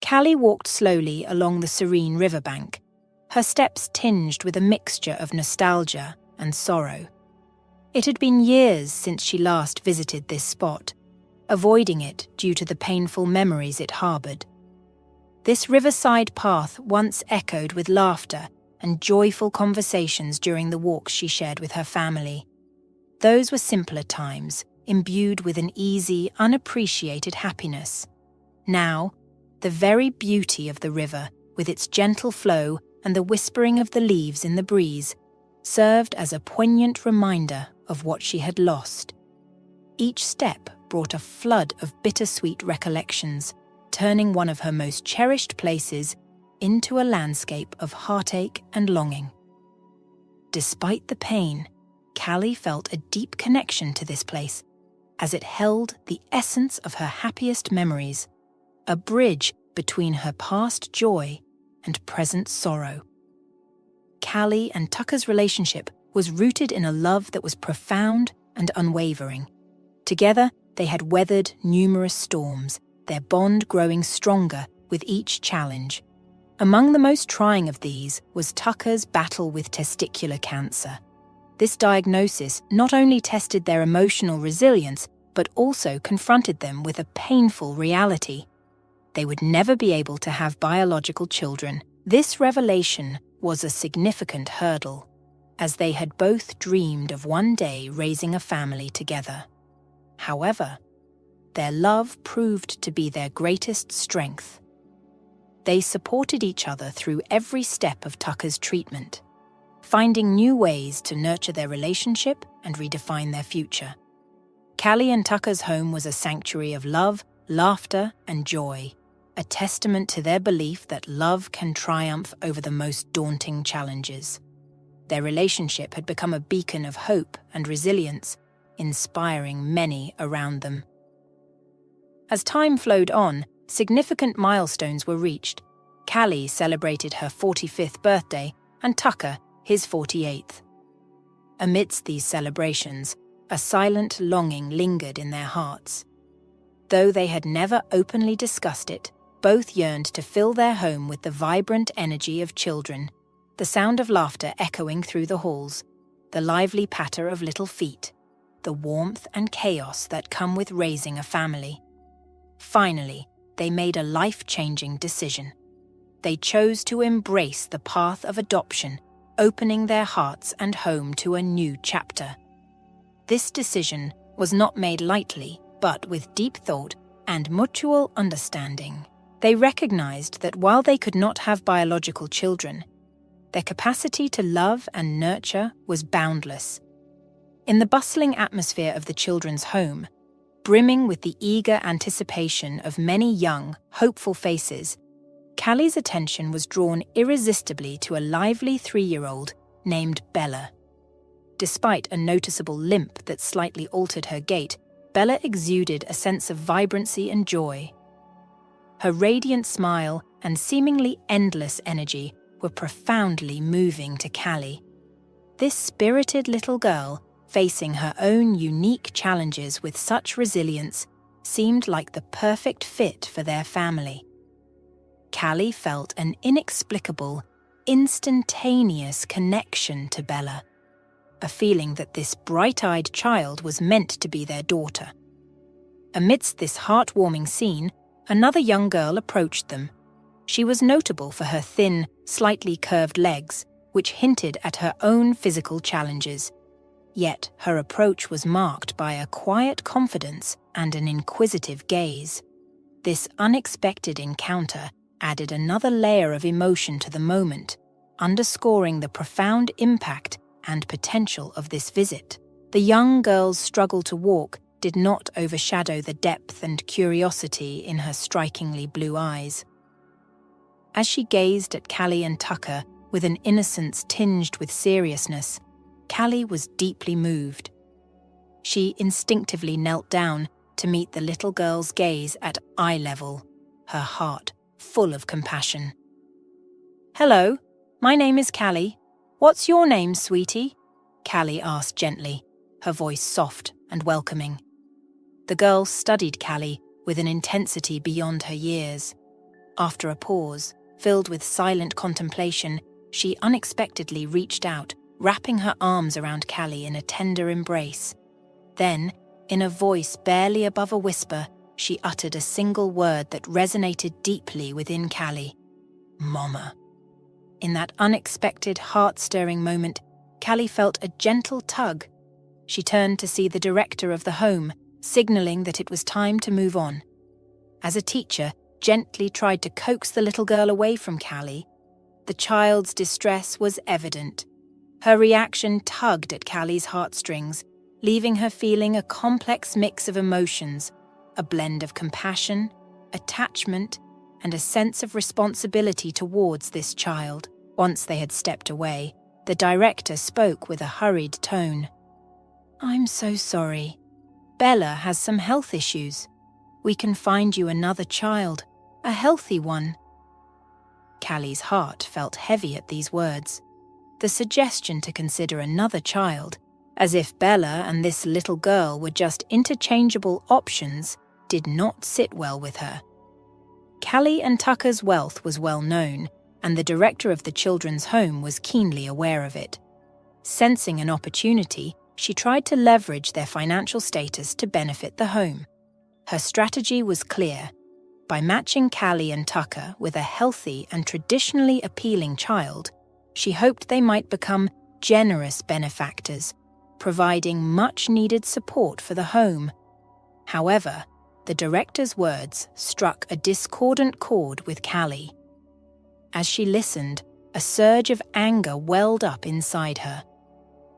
Callie walked slowly along the serene riverbank, her steps tinged with a mixture of nostalgia and sorrow. It had been years since she last visited this spot, avoiding it due to the painful memories it harbored. This riverside path once echoed with laughter and joyful conversations during the walks she shared with her family. Those were simpler times, imbued with an easy, unappreciated happiness. Now, the very beauty of the river, with its gentle flow and the whispering of the leaves in the breeze, served as a poignant reminder of what she had lost. Each step brought a flood of bittersweet recollections, turning one of her most cherished places into a landscape of heartache and longing. Despite the pain, Callie felt a deep connection to this place, as it held the essence of her happiest memories, a bridge between her past joy and present sorrow. Callie and Tucker's relationship was rooted in a love that was profound and unwavering. Together, they had weathered numerous storms, their bond growing stronger with each challenge. Among the most trying of these was Tucker's battle with testicular cancer. This diagnosis not only tested their emotional resilience, but also confronted them with a painful reality. They would never be able to have biological children. This revelation was a significant hurdle, as they had both dreamed of one day raising a family together. However, their love proved to be their greatest strength. They supported each other through every step of Tucker's treatment, finding new ways to nurture their relationship and redefine their future. Callie and Tucker's home was a sanctuary of love, laughter, and joy, a testament to their belief that love can triumph over the most daunting challenges. Their relationship had become a beacon of hope and resilience, inspiring many around them. As time flowed on, significant milestones were reached. Callie celebrated her 45th birthday and Tucker his 48th. Amidst these celebrations, a silent longing lingered in their hearts. Though they had never openly discussed it, both yearned to fill their home with the vibrant energy of children, the sound of laughter echoing through the halls, the lively patter of little feet, the warmth and chaos that come with raising a family. Finally, they made a life-changing decision. They chose to embrace the path of adoption, opening their hearts and home to a new chapter. This decision was not made lightly, but with deep thought and mutual understanding. They recognized that while they could not have biological children, their capacity to love and nurture was boundless. In the bustling atmosphere of the children's home, brimming with the eager anticipation of many young, hopeful faces, Callie's attention was drawn irresistibly to a lively 3-year-old named Bella. Despite a noticeable limp that slightly altered her gait, Bella exuded a sense of vibrancy and joy. Her radiant smile and seemingly endless energy were profoundly moving to Callie. This spirited little girl, facing her own unique challenges with such resilience, seemed like the perfect fit for their family. Callie felt an inexplicable, instantaneous connection to Bella, a feeling that this bright-eyed child was meant to be their daughter. Amidst this heartwarming scene, another young girl approached them. She was notable for her thin, slightly curved legs, which hinted at her own physical challenges. Yet her approach was marked by a quiet confidence and an inquisitive gaze. This unexpected encounter added another layer of emotion to the moment, underscoring the profound impact and potential of this visit. The young girl's struggle to walk did not overshadow the depth and curiosity in her strikingly blue eyes. As she gazed at Callie and Tucker with an innocence tinged with seriousness, Callie was deeply moved. She instinctively knelt down to meet the little girl's gaze at eye level, her heart full of compassion. "Hello, my name is Callie. What's your name, sweetie?" Callie asked gently, her voice soft and welcoming. The girl studied Callie with an intensity beyond her years. After a pause, filled with silent contemplation, she unexpectedly reached out, wrapping her arms around Callie in a tender embrace. Then, in a voice barely above a whisper, she uttered a single word that resonated deeply within Callie. Mama. In that unexpected, heart-stirring moment, Callie felt a gentle tug. She turned to see the director of the home, signaling that it was time to move on. As a teacher gently tried to coax the little girl away from Callie, the child's distress was evident. Her reaction tugged at Callie's heartstrings, leaving her feeling a complex mix of emotions, a blend of compassion, attachment, and a sense of responsibility towards this child. Once they had stepped away, the director spoke with a hurried tone. "I'm so sorry. Bella has some health issues. We can find you another child, a healthy one." Callie's heart felt heavy at these words. The suggestion to consider another child, as if Bella and this little girl were just interchangeable options, did not sit well with her. Callie and Tucker's wealth was well known, and the director of the children's home was keenly aware of it. Sensing an opportunity, she tried to leverage their financial status to benefit the home. Her strategy was clear. By matching Callie and Tucker with a healthy and traditionally appealing child, she hoped they might become generous benefactors, providing much-needed support for the home. However, the director's words struck a discordant chord with Callie. As she listened, a surge of anger welled up inside her.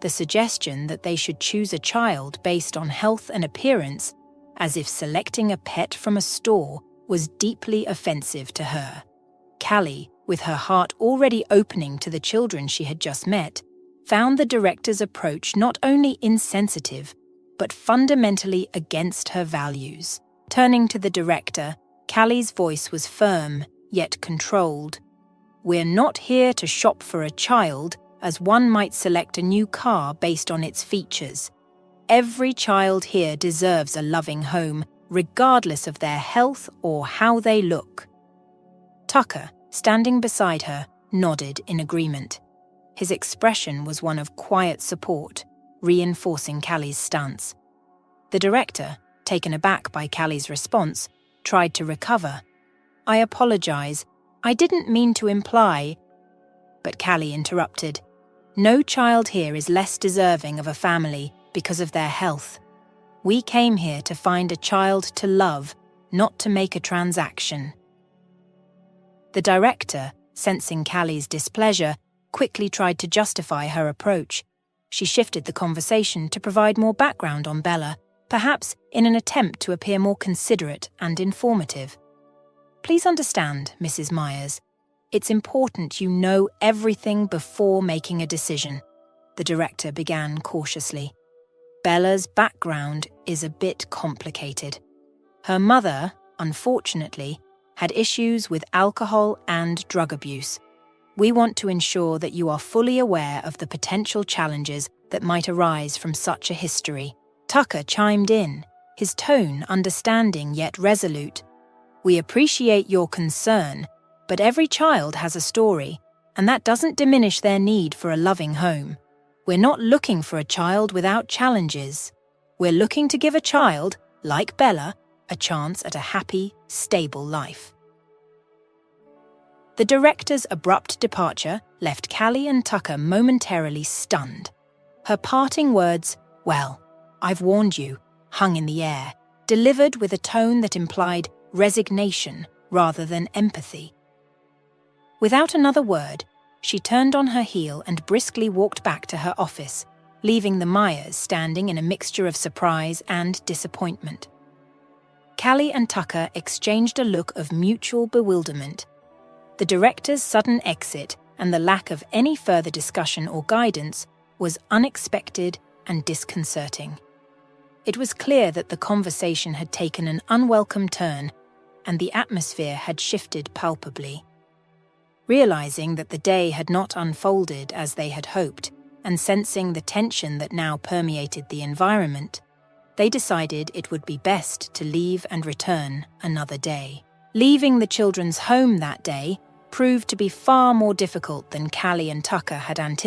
The suggestion that they should choose a child based on health and appearance, as if selecting a pet from a store, was deeply offensive to her. Callie, with her heart already opening to the children she had just met, found the director's approach not only insensitive, but fundamentally against her values. Turning to the director, Callie's voice was firm, yet controlled. "We're not here to shop for a child, as one might select a new car based on its features. Every child here deserves a loving home, regardless of their health or how they look." Tucker, standing beside her, nodded in agreement. His expression was one of quiet support, reinforcing Callie's stance. The director, taken aback by Callie's response, tried to recover. "I apologize. I didn't mean to imply..." But Callie interrupted. "No child here is less deserving of a family because of their health. We came here to find a child to love, not to make a transaction." The director, sensing Callie's displeasure, quickly tried to justify her approach. She shifted the conversation to provide more background on Bella, perhaps in an attempt to appear more considerate and informative. "Please understand, Mrs. Myers, it's important you know everything before making a decision," the director began cautiously. "Bella's background is a bit complicated. Her mother, unfortunately, had issues with alcohol and drug abuse. We want to ensure that you are fully aware of the potential challenges that might arise from such a history." Tucker chimed in, his tone understanding yet resolute. "We appreciate your concern, but every child has a story, and that doesn't diminish their need for a loving home. We're not looking for a child without challenges. We're looking to give a child, like Bella, a chance at a happy, stable life." The director's abrupt departure left Callie and Tucker momentarily stunned. Her parting words, "Well, I've warned you," hung in the air, delivered with a tone that implied resignation rather than empathy. Without another word, she turned on her heel and briskly walked back to her office, leaving the Myers standing in a mixture of surprise and disappointment. Callie and Tucker exchanged a look of mutual bewilderment. The director's sudden exit and the lack of any further discussion or guidance was unexpected and disconcerting. It was clear that the conversation had taken an unwelcome turn, and the atmosphere had shifted palpably. Realizing that the day had not unfolded as they had hoped, and sensing the tension that now permeated the environment, they decided it would be best to leave and return another day. Leaving the children's home that day proved to be far more difficult than Callie and Tucker had anticipated.